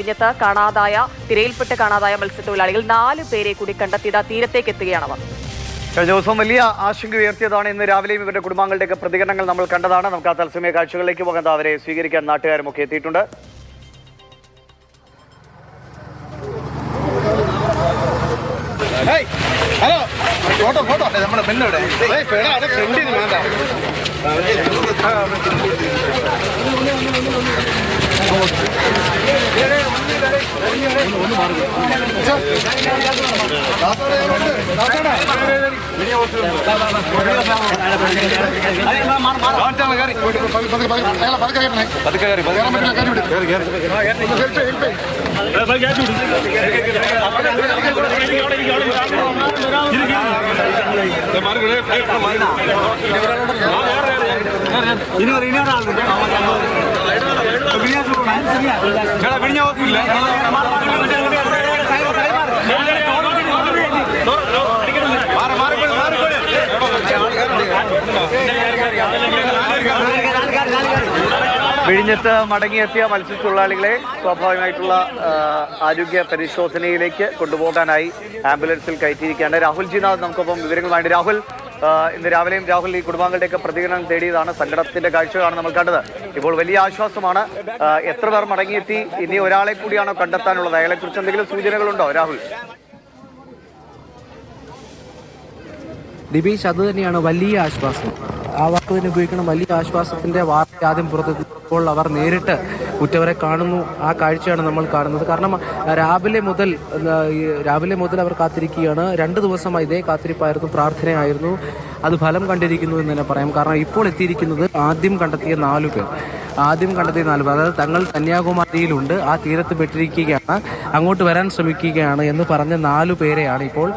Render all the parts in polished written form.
വിഴിഞ്ഞത്ത് തിരയിൽപ്പെട്ട് കാണാതായ മത്സ്യത്തൊഴിലാളികൾ 4 പേരെ കൂടി കണ്ടെത്തിയത് തീരത്തേക്ക് എത്തുകയാണ് അവർ. കഴിഞ്ഞ ദിവസം വലിയ ആശങ്ക ഉയർത്തിയതാണ്. ഇന്ന് രാവിലെയും ഇവരുടെ കുടുംബാംഗങ്ങളുടെയൊക്കെ പ്രതികരണങ്ങൾ നമ്മൾ കണ്ടതാണ്. നമുക്ക് ആ തത്സമയ കാഴ്ചകളിലേക്ക് പോകാൻ അവരെ സ്വീകരിക്കാൻ നാട്ടുകാരും ഒക്കെ എത്തിയിട്ടുണ്ട്. ഹലോ ഫോട്ടോ നമ്മുടെ പെണ്ണവിടെ ഫ്രണ്ടിന് വേണ്ട വിഴിഞ്ഞത്ത് മടങ്ങിയെത്തിയ മത്സ്യത്തൊഴിലാളികളെ സ്വാഭാവികമായിട്ടുള്ള ആരോഗ്യ പരിശോധനയിലേക്ക് കൊണ്ടുപോകാനായി ആംബുലൻസിൽ കയറ്റിയിരിക്കുകയാണ്. രാഹുൽ ജിനാഥ് നമുക്കൊപ്പം വിവരങ്ങളുമായിട്ട്. രാഹുൽ, ഇന്ന് രാവിലെയും രാഹുൽ ഈ കുടുംബാംഗങ്ങളുടെയൊക്കെ പ്രതികരണം തേടിയതാണ്. സങ്കടത്തിന്റെ കാഴ്ചകളാണ് നമ്മൾ കണ്ടത്. ഇപ്പോൾ വലിയ ആശ്വാസമാണ്. എത്ര പേർ മടങ്ങിയെത്തി? ഇനി ഒരാളെ കൂടിയാണോ കണ്ടെത്താനുള്ളത്? അയാളെക്കുറിച്ച് എന്തെങ്കിലും സൂചനകളുണ്ടോ രാഹുൽ? ദിബീഷ്, അത് തന്നെയാണ് വലിയ ആശ്വാസം. ആ വാക്ക് തന്നെ ഉപയോഗിക്കണം. വലിയ ആശ്വാസത്തിന്റെ വാർത്ത ആദ്യം പുറത്തെത്തിയപ്പോൾ അവർ നേരിട്ട് ഉറ്റവരെ കാണുന്നു. ആ കാഴ്ചയാണ് നമ്മൾ കാണുന്നത്. കാരണം രാവിലെ മുതൽ അവർ കാത്തിരിക്കുകയാണ്. 2 ദിവസമായി ഇതേ കാത്തിരിപ്പായിരുന്നു, പ്രാർത്ഥനയായിരുന്നു. അത് ഫലം കണ്ടിരിക്കുന്നു എന്ന് തന്നെ പറയാം. കാരണം ഇപ്പോൾ എത്തിയിരിക്കുന്നത് ആദ്യം കണ്ടെത്തിയ 4 പേർ. അതായത് തങ്ങൾ കന്യാകുമാരിയിലുണ്ട്, ആ തീരത്ത് പെട്ടിരിക്കുകയാണ്, അങ്ങോട്ട് വരാൻ ശ്രമിക്കുകയാണ് എന്ന് പറഞ്ഞ 4 പേരെയാണ് ഇപ്പോൾ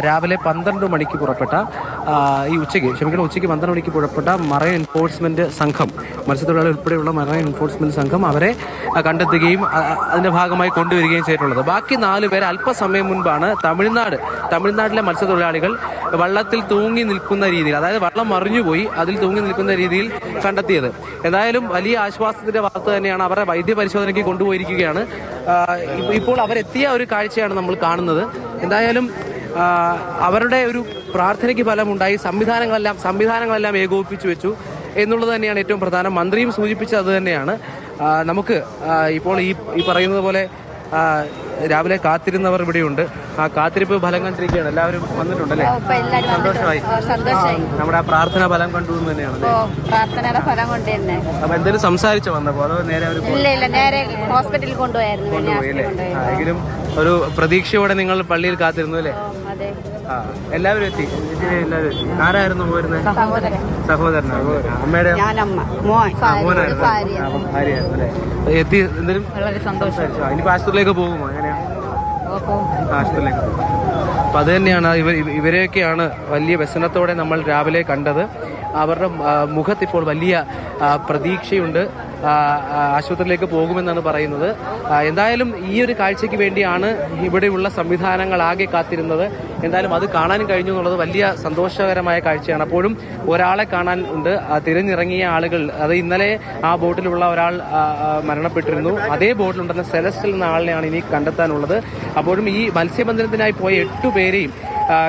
രാവിലെ 12 മണിക്ക് പുറപ്പെട്ട ഉച്ചയ്ക്ക് 12 മണിക്ക് പുറപ്പെട്ട മറൈൻ എൻഫോഴ്സ്മെന്റ് സംഘം, മത്സ്യത്തൊഴിലാളി ഉൾപ്പെടെയുള്ള മറൈൻ എൻഫോഴ്സ്മെന്റ് സംഘം അവരെ കണ്ടെത്തുകയും അതിന്റെ ഭാഗമായി കൊണ്ടുവരികയും ചെയ്തിട്ടുള്ളത്. ബാക്കി 4 പേരെ അല്പസമയം മുൻപാണ് തമിഴ്നാട്ടിലെ മത്സ്യത്തൊഴിലാളികൾ വള്ളത്തിൽ തൂങ്ങി നിൽക്കുന്ന രീതിയിൽ, അതായത് വള്ളം മറിഞ്ഞുപോയി അതിൽ തൂങ്ങി നിൽക്കുന്ന രീതിയിൽ കണ്ടെത്തിയത്. എന്തായാലും വലിയ ആശ്വാസത്തിന്റെ വാർത്ത തന്നെയാണ്. അവരെ വൈദ്യപരിശോധനയ്ക്ക് കൊണ്ടുപോയിരിക്കുകയാണ്. ഇപ്പോൾ അവരെത്തിയ ഒരു കാഴ്ചയാണ് നമ്മൾ കാണുന്നത്. എന്തായാലും അവരുടെ ഒരു പ്രാർത്ഥനയ്ക്ക് ഫലമുണ്ടായി. സംവിധാനങ്ങളെല്ലാം ഏകോപിപ്പിച്ചു വെച്ചു എന്നുള്ളത് തന്നെയാണ് ഏറ്റവും പ്രധാനം. മന്ത്രിയും സൂചിപ്പിച്ചത് അത് തന്നെയാണ്. നമുക്ക് ഇപ്പോൾ ഈ പറയുന്നത് പോലെ രാവിലെ കാത്തിരുന്നവർ ഇവിടെയുണ്ട്. ആ കാത്തിരിപ്പ് ഫലം കണ്ടിരിക്കുകയാണ്. എല്ലാവരും വന്നിട്ടുണ്ടല്ലേ? സന്തോഷമായി. നമ്മുടെ ആ പ്രാർത്ഥന ഫലം കണ്ടു എന്ന് തന്നെയാണ്. പ്രാർത്ഥനയുടെ ഫലം കൊണ്ട് തന്നെ. അപ്പൊ എന്തെങ്കിലും സംസാരിച്ചോ വന്നപ്പോ? അതോ നേരെ ഹോസ്പിറ്റലിൽ കൊണ്ടുപോയായിരുന്നു. എങ്കിലും ഒരു പ്രതീക്ഷയോടെ നിങ്ങൾ പള്ളിയിൽ കാത്തിരുന്നു അല്ലേ? എല്ലാവരും എത്തി. ആരായിരുന്നു പോയിരുന്നത്? സഹോദരനാണ്. അമ്മയുടെ ഭാര്യയായിരുന്നു അല്ലേ? എത്തി. എന്തെങ്കിലും വളരെ സന്തോഷം. ഇനിയിപ്പോ ആശുപത്രിയിലേക്ക് പോകുമോ? എങ്ങനെയാ? ആശുപത്രിയിലേക്ക്. അപ്പൊ അത് തന്നെയാണ്. ഇവരെയൊക്കെയാണ് വലിയ വ്യസനത്തോടെ നമ്മൾ രാവിലെ കണ്ടത്. അവരുടെ മുഖത്തിപ്പോൾ വലിയ പ്രതീക്ഷയുണ്ട്. ആശുപത്രിയിലേക്ക് പോകുമെന്നാണ് പറയുന്നത്. എന്തായാലും ഈ ഒരു കാഴ്ചയ്ക്ക് വേണ്ടിയാണ് ഇവിടെയുള്ള സംവിധാനങ്ങളാകെ കാത്തിരുന്നത്. എന്തായാലും അത് കാണാൻ കഴിഞ്ഞു എന്നുള്ളത് വലിയ സന്തോഷകരമായ കാഴ്ചയാണ്. അപ്പോഴും ഒരാളെ കാണാൻ ഉണ്ട്. തിരഞ്ഞിറങ്ങിയ ആളുകൾ, അത് ഇന്നലെ ആ ബോട്ടിലുള്ള ഒരാൾ മരണപ്പെട്ടിരുന്നു. അതേ ബോട്ടിലുണ്ടെന്ന സെലസ്റ്റിൽ എന്ന ആളിനെയാണ് ഇനി കണ്ടെത്താനുള്ളത്. അപ്പോഴും ഈ മത്സ്യബന്ധനത്തിനായി പോയ 8 പേരെയും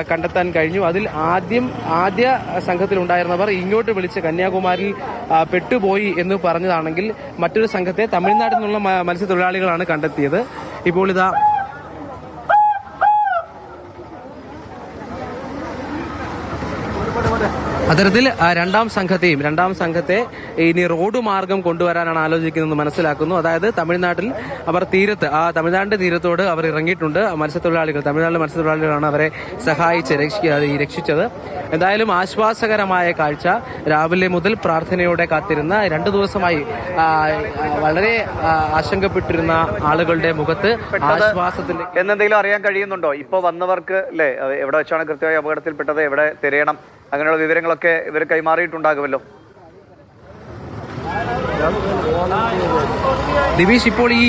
കണ്ടെത്താൻ കഴിഞ്ഞു. അതിൽ ആദ്യ സംഘത്തിലുണ്ടായിരുന്നവർ ഇങ്ങോട്ട് വിളിച്ച് കന്യാകുമാരിയിൽ പെട്ടുപോയി എന്ന് പറഞ്ഞതാണെങ്കിൽ മറ്റൊരു സംഘത്തെ തമിഴ്നാട്ടിൽ നിന്നുള്ള മത്സ്യത്തൊഴിലാളികളാണ് കണ്ടെത്തിയത്. ഇപ്പോൾ ഇതാ അത്തരത്തിൽ രണ്ടാം സംഘത്തെ ഇനി റോഡ് മാർഗം കൊണ്ടുവരാനാണ് ആലോചിക്കുന്നതെന്ന് മനസ്സിലാക്കുന്നു. അതായത് തമിഴ്നാട്ടിൽ അവർ തമിഴ്നാടിന്റെ തീരത്തോട് അവർ ഇറങ്ങിയിട്ടുണ്ട്. തമിഴ്നാട്ടിലെ മത്സ്യത്തൊഴിലാളികളാണ് അവരെ സഹായിച്ച് രക്ഷിച്ചത്. എന്തായാലും ആശ്വാസകരമായ കാഴ്ച. രാവിലെ മുതൽ പ്രാർത്ഥനയോടെ കാത്തിരുന്ന 2 ദിവസമായി വളരെ ആശങ്കപ്പെട്ടിരുന്ന ആളുകളുടെ മുഖത്ത് ആശ്വാസത്തിന്റെ എന്തെങ്കിലും അറിയാൻ കഴിയുന്നുണ്ടോ? ഇപ്പൊ വന്നവർക്ക് അല്ലേ എവിടെ വെച്ചാണ് കൃത്യമായി അപകടത്തിൽപ്പെട്ടത്, എവിടെ തിരയണം, അങ്ങനെയുള്ള വിവരങ്ങളൊക്കെ ഇവർ കൈമാറിയിട്ടുണ്ടാകുമല്ലോ. ദിവിഷ്, ഇപ്പോൾ ഈ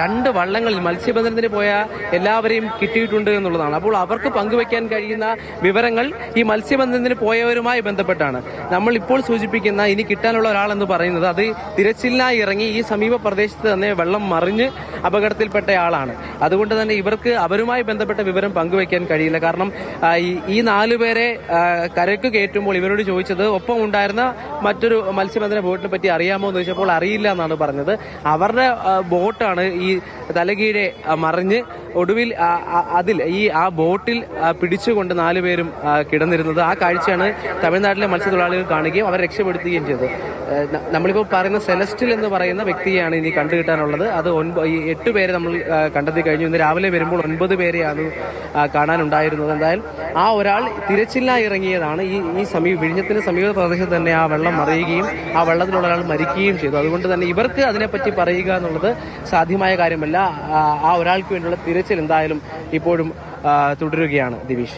രണ്ട് വള്ളങ്ങളിൽ മത്സ്യബന്ധനത്തിന് പോയ എല്ലാവരെയും കിട്ടിയിട്ടുണ്ട് എന്നുള്ളതാണ്. അപ്പോൾ അവർക്ക് പങ്കുവയ്ക്കാൻ കഴിയുന്ന വിവരങ്ങൾ ഈ മത്സ്യബന്ധനത്തിന് പോയവരുമായി ബന്ധപ്പെട്ടാണ്. നമ്മൾ ഇപ്പോൾ സൂചിപ്പിക്കുന്ന ഇനി കിട്ടാനുള്ള ഒരാളെന്ന് പറയുന്നത് അത് തിരച്ചിലിനായി ഇറങ്ങി ഈ സമീപ പ്രദേശത്ത് തന്നെ വെള്ളം മറിഞ്ഞ് അപകടത്തിൽപ്പെട്ട ആളാണ്. അതുകൊണ്ട് തന്നെ ഇവർക്ക് അവരുമായി ബന്ധപ്പെട്ട വിവരം പങ്കുവയ്ക്കാൻ കഴിയില്ല. കാരണം ഈ 4 പേരെ കരയ്ക്ക് കയറ്റുമ്പോൾ ഇവരോട് ചോദിച്ചത് ഒപ്പം ഉണ്ടായിരുന്ന മറ്റൊരു മത്സ്യബന്ധന ബോട്ടിനെ പറ്റി അറിയാമോ എന്ന് ചോദിച്ചപ്പോൾ അറിയില്ല എന്നാണ് പറഞ്ഞത്. അവരുടെ ബോട്ടാണ് ഈ തലകീഴെ മറിഞ്ഞ് ഒടുവിൽ ആ ബോട്ടിൽ പിടിച്ചുകൊണ്ട് 4 പേരും കിടന്നിരുന്നത്. ആ കാഴ്ചയാണ് തമിഴ്നാട്ടിലെ മത്സ്യത്തൊഴിലാളികൾ കാണുകയും അവരെ രക്ഷപ്പെടുത്തുകയും ചെയ്തത്. നമ്മളിപ്പോൾ പറയുന്ന സെലസ്റ്റിൽ എന്ന് പറയുന്ന വ്യക്തിയാണ് ഇനി കണ്ടുകിട്ടാനുള്ളത്. അത് 8 പേരെ നമ്മൾ കണ്ടെത്തി കഴിഞ്ഞു. ഇന്ന് രാവിലെ വരുമ്പോൾ 9 പേരെയാണ് കാണാനുണ്ടായിരുന്നത്. എന്തായാലും ആ ഒരാൾ തിരച്ചിലിനായി ഇറങ്ങിയതാണ്. ഈ വിഴിഞ്ഞത്തിന് സമീപ പ്രദേശത്ത് തന്നെ ആ വെള്ളം മറിയുകയും ആ വെള്ളത്തിലുള്ള ഒരാൾ മരിക്കുകയും ചെയ്തു. അതുകൊണ്ട് തന്നെ ഇവർക്ക് അതിനെപ്പറ്റി പറയുക എന്നുള്ളത് സാധ്യമായ കാര്യമല്ല. ആ ഒരാൾക്ക് വേണ്ടിയുള്ള തിരച്ചിൽ എന്തായാലും ഇപ്പോഴും തുടരുകയാണ് ദിവിഷ്.